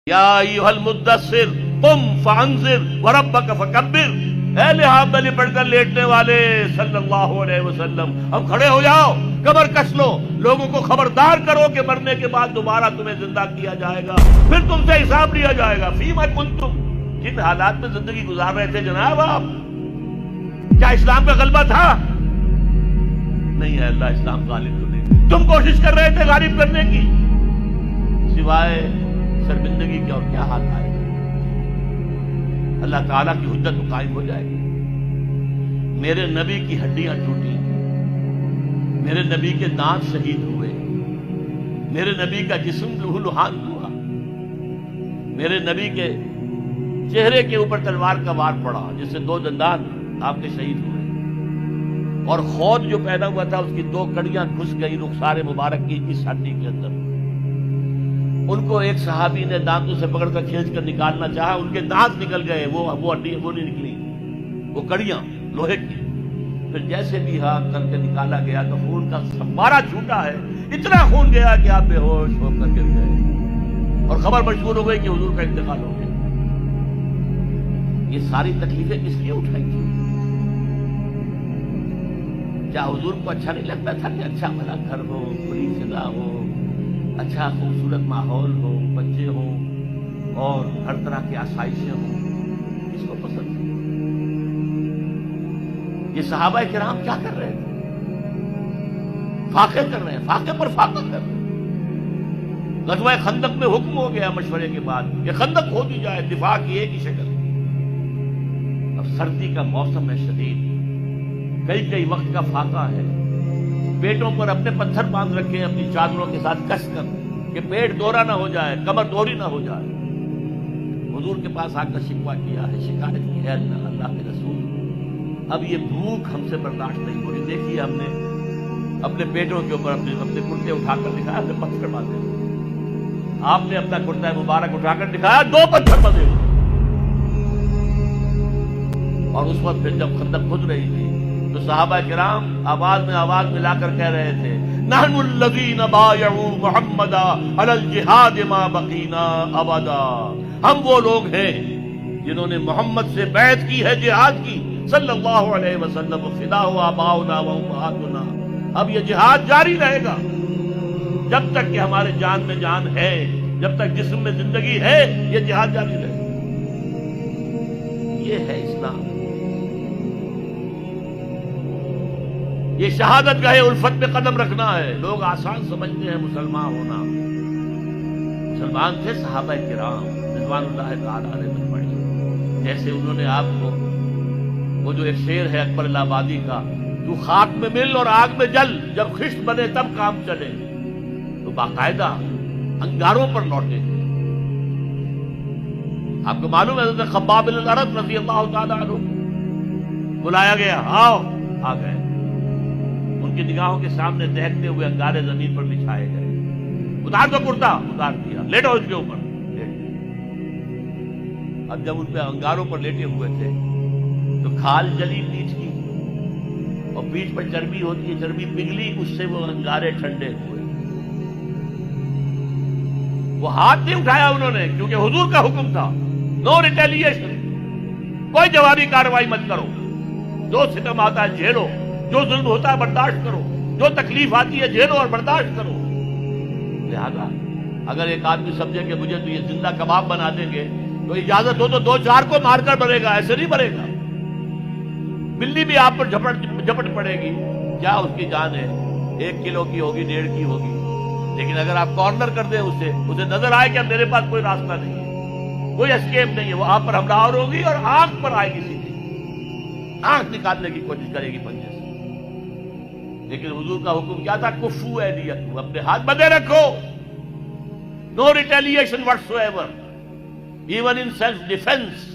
یا ایھا المدثر قم فانذر وربک فکبر، اے لحاظ میں پڑھ کر لیٹنے والے صلی اللہ علیہ وسلم، اب کھڑے ہو جاؤ، کمر کس لو، لوگوں کو خبردار کرو کہ مرنے کے بعد دوبارہ تمہیں زندہ کیا جائے گا، پھر تم سے حساب لیا جائے گا۔ فیما کنتم، جن حالات میں زندگی گزار رہے تھے جناب آپ، کیا اسلام کا غلبہ تھا؟ نہیں ہے، اللہ اسلام غالب تو نہیں، تم کوشش کر رہے تھے غالب کرنے کی، سوائے شرمندگی کے اور کیا حال آئے گا؟ اللہ تعالیٰ کی حجت قائم ہو جائے گی۔ میرے نبی کی ہڈیاں ٹوٹی، میرے نبی کے دانت شہید ہوئے، میرے نبی کا جسم لہو لہان ہوا، میرے نبی کے چہرے کے اوپر تلوار کا وار پڑا جس سے 2 دندان آپ کے شہید ہوئے، اور خود جو پیدا ہوا تھا اس کی 2 کڑیاں گھس گئی رخسار مبارک کی اس ہڈی کے اندر۔ ان کو ایک صحابی نے دانتوں سے پکڑ کر کھینچ کر نکالنا چاہا، ان کے دانت نکل گئے، وہ ہڈی وہ نہیں نکلی، وہ کڑیاں لوہے کی۔ پھر جیسے بھی ہاں کر کے نکالا گیا تو خون کا فوارہ چھوٹا ہے، اتنا خون گیا کہ آپ بے ہوش ہو کر گر گئے، اور خبر مشہور ہو گئی کہ حضور کا انتقال ہو گیا۔ یہ ساری تکلیفیں کس لیے اٹھائی تھی؟ کیا حضور کو اچھا نہیں لگتا تھا کہ اچھا بھلا گھر ہو، کھلی فضا ہو، اچھا خوبصورت ماحول ہو، بچے ہوں اور ہر طرح کی آسائشیں ہوں؟ اس کو پسند ہے؟ یہ صحابہ کرام کیا کر رہے تھے؟ فاقے کر رہے ہیں، فاقے پر فاقہ کر رہے ہیں۔ غزوہ خندق میں حکم ہو گیا مشورے کے بعد کہ خندق کھود دی جائے، دفاع کی ایک ہی شکل۔ اب سردی کا موسم ہے شدید، کئی وقت کا فاقہ ہے، پیٹوں پر اپنے پتھر باندھ رکھے ہیں اپنی چادروں کے ساتھ کس کر کہ پیٹ دوہرا نہ ہو جائے، کمر دوہری نہ ہو جائے۔ حضور کے پاس آ کر شکوہ کیا ہے، شکایت کی ہے، اللہ کے رسول اب یہ بھوک ہم سے برداشت نہیں ہو رہی، دیکھیے ہم نے اپنے پیٹوں کے اوپر اپنے کرتے اٹھا کر دکھایا، اپنے پتھر باندھے ہوئے، آپ نے اپنا کرتا مبارک اٹھا کر دکھایا، 2 پتھر بندھے ہوئے۔ اور اس وقت پھر جب خندق کھد رہی تھی تو صحابہ کرام آواز میں آواز ملا کر کہہ رہے تھے، نحن الذین بایعوا محمدا علی الجہاد ما بقینا ابدا، ہم وہ لوگ ہیں جنہوں نے محمد سے بیعت کی ہے جہاد کی صلی اللہ علیہ وسلم، فداء آباؤنا و امہاتنا، اب یہ جہاد جاری رہے گا جب تک کہ ہمارے جان میں جان ہے، جب تک جسم میں زندگی ہے، یہ جہاد جاری رہے گا۔ یہ ہے اسلام، یہ شہادت گاہ الفت میں قدم رکھنا ہے۔ لوگ آسان سمجھتے ہیں مسلمان ہونا، مسلمان تھے صحابہ کرام رضوان اللہ تعالی علیہ مجمعین، جیسے انہوں نے آپ کو وہ جو ایک شعر ہے اکبر الہآبادی کا، تو خاک میں مل اور آگ میں جل، جب خشت بنے تب کام چلے، تو باقاعدہ انگاروں پر لوٹے۔ آپ کو معلوم ہے حضرت خباب بن الارت رضی اللہ تعالی عنہ بلایا گیا، آؤ، آ گئے، ان کی نگاہوں کے سامنے دہکتے ہوئے انگارے زمین پر بچھائے گئے، اتار دو کرتا، اتار دیا، لیٹو اس کے اوپر، لیٹ گئے۔ اب جب ان پہ انگاروں پر لیٹے ہوئے تھے تو کھال جلی پیٹھ کی، اور پیٹھ پر چربی ہوتی ہے، چربی پگھلی، اس سے وہ انگارے ٹھنڈے ہوئے۔ وہ ہاتھ نہیں اٹھایا انہوں نے، کیونکہ حضور کا حکم تھا، نو ریٹیلیشن، کوئی جوابی کارروائی مت کرو، جو ستم آتا ہے جھیلو، جو ظلم ہوتا ہے برداشت کرو، جو تکلیف آتی ہے جھیلو اور برداشت کرو۔ لہذا اگر ایک آدمی سمجھے کہ مجھے تو یہ زندہ کباب بنا دیں گے تو اجازت ہو تو 2-4 کو مار کر مرے گا، ایسے نہیں مرے گا۔ بلی بھی آپ پر جھپٹ پڑے گی، کیا اس کی جان ہے، 1 کلو کی ہوگی، 1.5 کی ہوگی، لیکن اگر آپ کارنر کر دیں اسے نظر آئے کہ میرے پاس کوئی راستہ نہیں ہے، کوئی اسکیپ نہیں ہے، وہ آپ پر حملہ آور ہوگی اور آنکھ پر آئے گی، سیدھی آنکھ نکالنے کی کوشش کرے گی پنجے سے۔ لیکن حضور کا حکم کیا تھا؟ کفو ایدیکم، اپنے ہاتھ بندھے رکھو، no retaliation whatsoever, even in self ڈیفense۔